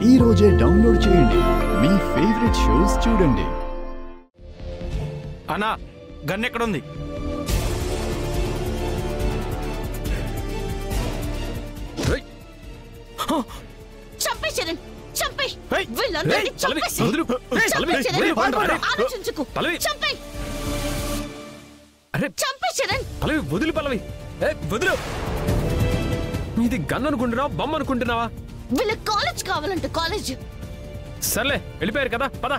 ఈ రోజే డౌన్లోడ్ చేయండి, మీ ఫేవరెట్ షోస్ చూడండి. అన్నా గన్ ఎక్కడుంది? చంపే చరణ్, చంపే. వదులు పల్లవి, వదులు. మీది గన్ అనుకుంటున్నావా, బొమ్మ అనుకుంటున్నావా? వీళ్ళ కాలేజ్ కావాలంట, కాలేజ్. సర్లే వెళ్ళిపోయారు కదా, పద.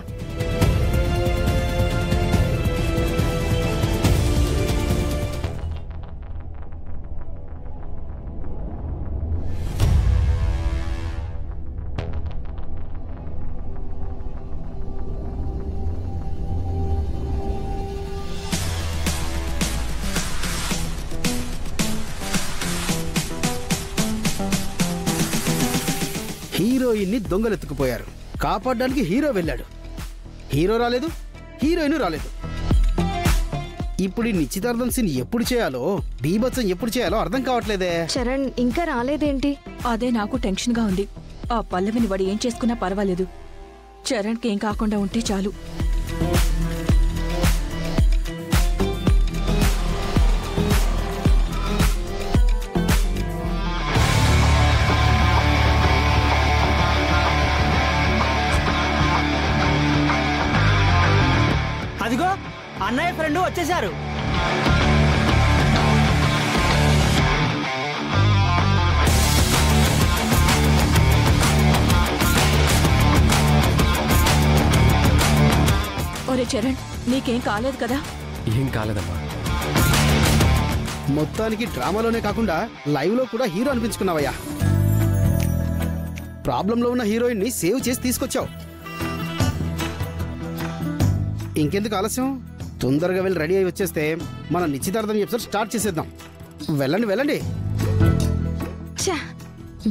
హీరోయిన్ని దొంగలెత్తుకుపోయారు, కాపాడడానికి హీరో వెళ్ళాడు. హీరో రాలేదు, హీరోయిన్ రాలేదు. ఇప్పుడు ఈ నిశ్చితార్థం సీన్ ఎప్పుడు చేయాలో, బీభత్సం ఎప్పుడు చేయాలో అర్థం కావట్లేదే. చరణ్ ఇంకా రాలేదేంటి? అదే నాకు టెన్షన్ గా ఉంది. ఆ పల్లవిని వాడు ఏం చేసుకున్నా పర్వాలేదు, చరణ్కి ఏం కాకుండా ఉంటే చాలు. అదిగో అన్నయ్య ఫ్రెండ్ వచ్చేసారు. ఒరే చరణ్, నీకేం కాలేదు కదా? ఏం కాలేదమ్మా. మొత్తానికి డ్రామాలోనే కాకుండా లైవ్ లో కూడా హీరో అనిపించుకున్నావయ్యా. ప్రాబ్లంలో ఉన్న హీరోయిన్ ని సేవ్ చేసి తీసుకొచ్చావు. ఇంకెందుకు ఆలస్యం, తొందరగా వెళ్ళి రెడీ అయి వచ్చేస్తే మన నిశ్చితార్థం ఎపిసోడ్ స్టార్ట్ చేసేద్దాం. వెళ్ళండి వెళ్ళండి.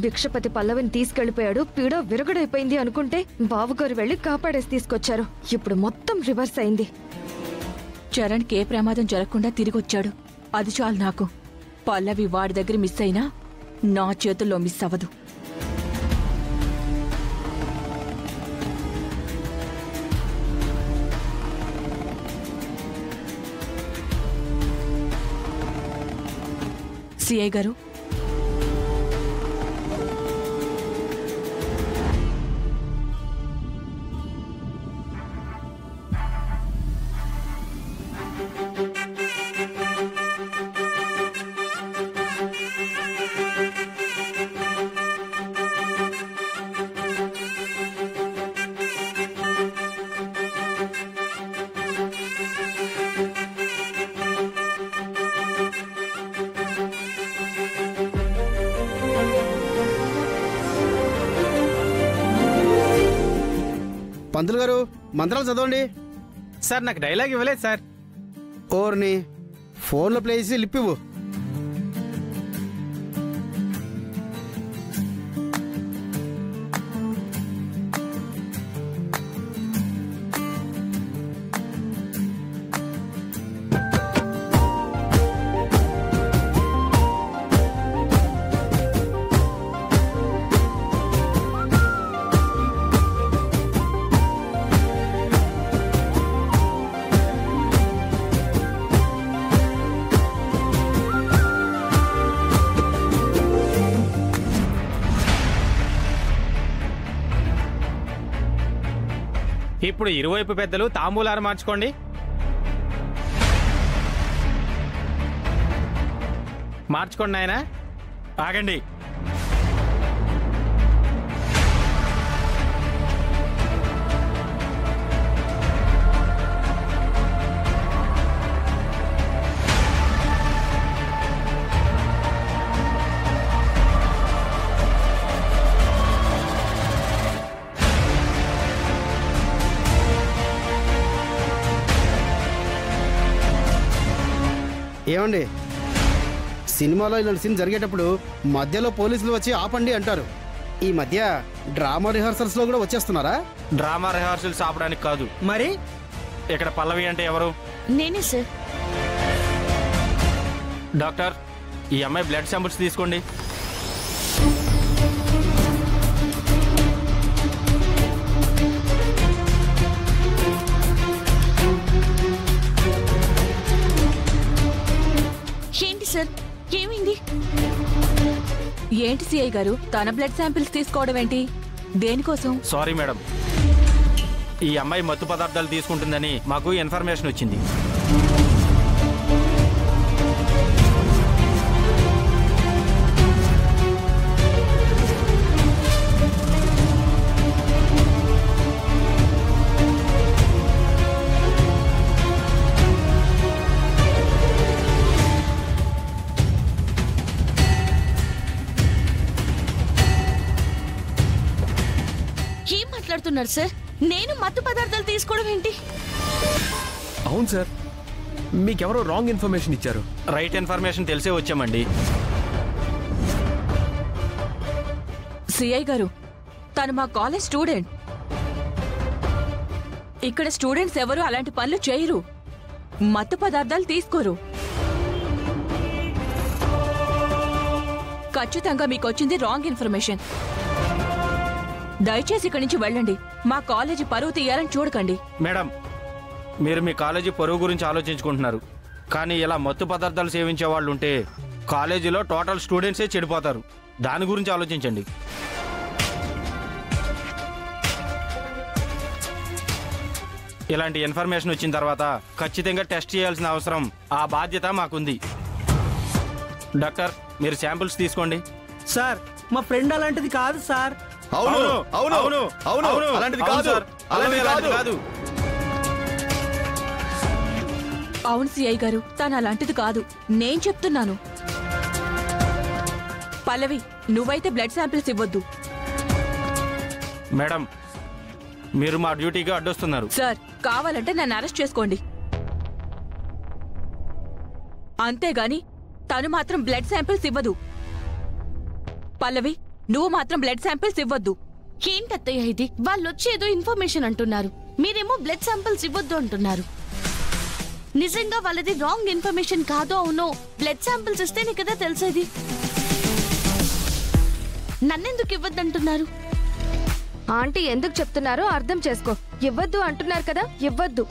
భిక్షపతి పల్లవిని తీసుకెళ్లిపోయాడు, పీడో విరగడైపోయింది అనుకుంటే బావగారు వెళ్లి కాపాడేసి తీసుకొచ్చారు. ఇప్పుడు మొత్తం రివర్స్ అయింది. చరణ్కి ఏ ప్రమాదం జరగకుండా తిరిగొచ్చాడు, అది చాలు నాకు. పల్లవి వాడి దగ్గర మిస్ అయినా నా చేతుల్లో మిస్ అవ్వదు. సిఐ గారు, పంతులు గారు మంత్రాలు చదవండి. సార్ నాకు డైలాగ్ ఇవ్వలేదు సార్. ఓర్ని ఫోన్లో ప్లే చేసి లిప్పివ్వు. ఇప్పుడు ఇరువైపు పెద్దలు తాంబూలాలు మార్చుకోండి. మార్చుకోండి నాయన. ఆగండి. ఏమండి, సినిమాలో ఇలాంటి సీన్ జరిగేటప్పుడు మధ్యలో పోలీసులు వచ్చి ఆపండి అంటారు. ఈ మధ్య డ్రామా రిహార్సల్స్ లో కూడా వచ్చేస్తున్నారా? డ్రామా రిహార్సల్స్ ఆపడానికి కాదు. మరి ఇక్కడ పల్లవి అంటే ఎవరు? నేనే సార్. డాక్టర్, ఈ అమ్మాయి బ్లడ్ శాంపుల్స్ తీసుకోండి. ఏంటి సిఐ గారు తన బ్లడ్ శాంపిల్స్ తీసుకోవడం ఏంటి? దేనికోసం? సారీ మేడం, ఈ అమ్మాయి మత్తు పదార్థాలు తీసుకుంటుందని మాకు ఇన్ఫర్మేషన్ వచ్చింది. ఏం మాట్లాడుతున్నారు సార్? నేను మత్తు పదార్థాలు తీసుకోవడం ఏంటి? అవును సార్, మీకెవరో రాంగ్ ఇన్ఫర్మేషన్ ఇచ్చారు. రైట్ ఇన్ఫర్మేషన్ తెలిసే వచ్చామండి. సిఐ గారు, తను మా కాలేజ్ స్టూడెంట్. ఇక్కడ స్టూడెంట్స్ ఎవరు అలాంటి పనులు చేయరు, మత్తు పదార్థాలు తీసుకోరు. ఖచ్చితంగా మీకు వచ్చింది రాంగ్ ఇన్ఫర్మేషన్. దయచేసి ఇక్కడి నుంచి వెళ్ళండి. మా కాలేజీ పరువు తీయాలని చూడకండి. మేడం, మీరు మీ కాలేజీ పరువు గురించి ఆలోచించుకుంటున్నారు, కానీ ఇలా మత్తు పదార్థాలు సేవించే వాళ్ళు ఉంటే కాలేజీలో టోటల్ స్టూడెంట్సే చెడిపోతారు. దాని గురించి ఆలోచించండి. ఇలాంటి ఇన్ఫర్మేషన్ వచ్చిన తర్వాత ఖచ్చితంగా టెస్ట్ చేయాల్సిన అవసరం, ఆ బాధ్యత మాకుంది. డాక్టర్, మీరు శాంపిల్స్ తీసుకోండి. సార్, మా ఫ్రెండ్ అలాంటిది కాదు సార్. అవును అవును అవును అవును అలాంటిది కాదు, అలాంటిది కాదు. అవును సిఐ గారు, తను అలాంటిది కాదు, నేను చెప్తున్నాను. పల్లవి, నువ్వైతే బ్లడ్ శాంపిల్స్ ఇవ్వద్దు. మేడం, మీరు మా డ్యూటీగా అడ్డొస్తున్నారు. సార్, కావాలంటే నన్ను అరెస్ట్ చేసుకోండి, అంతేగాని తను మాత్రం బ్లడ్ శాంపిల్స్ ఇవ్వదు. పల్లవి, నువ్వు మాత్రం బ్లడ్ శాంపిల్స్ ఇవ్వద్దు. ఏంటత్తయ్య ఇది? వాళ్ళు వచ్చి ఏదో ఇన్ఫర్మేషన్ అంటున్నారు, మీరేమో బ్లడ్ శాంపిల్స్ ఇవ్వద్దు అంటున్నారు. నిజంగా వాళ్ళది రాంగ్ ఇన్ఫర్మేషన్ కాదో అవునో బ్లడ్ శాంపిల్స్ ఇస్తేనే కదా తెలిసేది. నన్నెందుకు ఇవ్వద్దంటున్నారు? ఆంటీ ఎందుకు చెప్తున్నారో అర్థం చేసుకో. ఇవ్వద్దు అంటున్నారు కదా, ఇవ్వద్దు.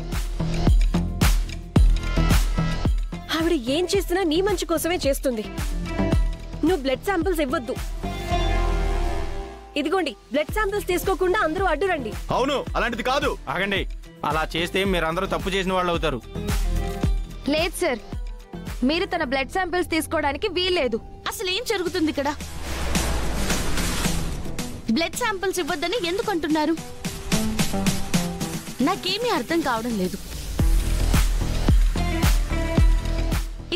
ఆవిడ ఏం చేసినా నీ మంచి కోసమే చేస్తుంది. నువ్వు బ్లడ్ శాంపిల్స్ ఇవ్వద్దు. ఇదిగోండి, బ్లడ్ శాంపిల్స్ తీసుకోకుండా అందరూ అడ్డు రండి. అవును, అలాంటిది కాదు. ఆగండి, అలా చేస్తే మీరందరూ తప్పు చేసిన వాళ్ళు అవుతారు. లేదు సార్, మీరు తన బ్లడ్ శాంపిల్స్ తీసుకోవడానికి వీల్లేదు. అసలు ఏం జరుగుతుంది ఇక్కడ? బ్లడ్ శాంపిల్స్ ఇవ్వద్దని ఎందుకు అంటున్నారు? నాకేమీ అర్థం కావడం లేదు.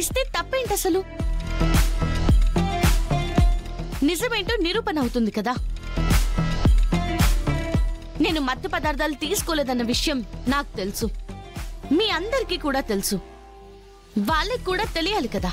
ఇస్తే తప్పేంటి అసలు? నిజమేంటో నిరూపణ అవుతుంది కదా. నేను మత్తు పదార్థాలు తీసుకోలేదన్న విషయం నాకు తెలుసు, మీ అందరికీ కూడా తెలుసు. వాళ్ళకి కూడా తెలియాలి కదా.